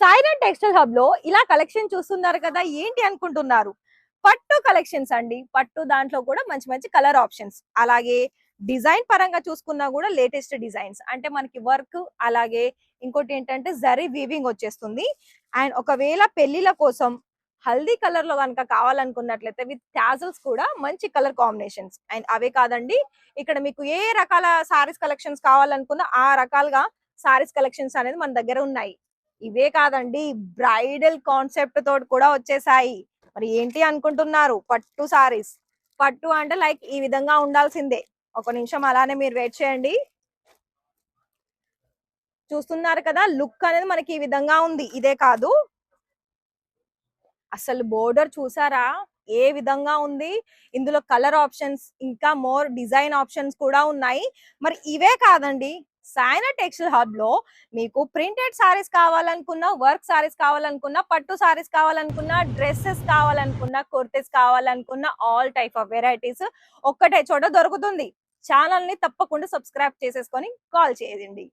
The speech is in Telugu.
సాయిరాం టెక్స్టైల్ హబ్ లో ఇలా కలెక్షన్ చూస్తున్నారు కదా, ఏంటి అనుకుంటున్నారు? పట్టు కలెక్షన్స్ అండి. పట్టు దాంట్లో కూడా మంచి మంచి కలర్ ఆప్షన్స్, అలాగే డిజైన్ పరంగా చూసుకున్నా కూడా లేటెస్ట్ డిజైన్స్, అంటే మనకి వర్క్, అలాగే ఇంకోటి ఏంటంటే జరీ వీవింగ్ వచ్చేస్తుంది. అండ్ ఒకవేళ పెళ్లిల కోసం హల్దీ కలర్ లో కనుక కావాలనుకున్నట్లయితే విత్ టాజల్స్ కూడా మంచి కలర్ కాంబినేషన్స్. అండ్ అవే కాదండి, ఇక్కడ మీకు ఏ రకాల సారీస్ కలెక్షన్స్ కావాలనుకున్నా ఆ రకాలుగా సారీస్ కలెక్షన్స్ అనేది మన దగ్గర ఉన్నాయి. ఇవే కాదండి, బ్రైడల్ కాన్సెప్ట్ తోటి కూడా వచ్చేసాయి. మరి ఏంటి అనుకుంటున్నారు? పట్టు సారీస్. పట్టు అంటే లైక్ ఈ విధంగా ఉండాల్సిందే. ఒక నిమిషం అలానే మీరు వెయిట్ చేయండి. చూస్తున్నారు కదా, లుక్ అనేది మనకి ఈ విధంగా ఉంది. ఇదే కాదు, అసలు బోర్డర్ చూసారా ఏ విధంగా ఉంది? ఇందులో కలర్ ఆప్షన్స్, ఇంకా మోర్ డిజైన్ ఆప్షన్స్ కూడా ఉన్నాయి. మరి ఇవే కాదండి, సాయినా టెక్స్టైల్ హబ్ లో మీకు ప్రింటెడ్ సారీస్ కావాలనుకున్నా, వర్క్ సారీస్ కావాలనుకున్నా, పట్టు సారీస్ కావాలనుకున్నా, డ్రెస్సెస్ కావాలనుకున్నా, కుర్తీస్ కావాలనుకున్నా, ఆల్ టైప్ ఆఫ్ వెరైటీస్ ఒక్కటే చోట దొరుకుతుంది. ఛానల్ ని తప్పకుండా సబ్స్క్రైబ్ చేసేసుకొని కాల్ చేయండి.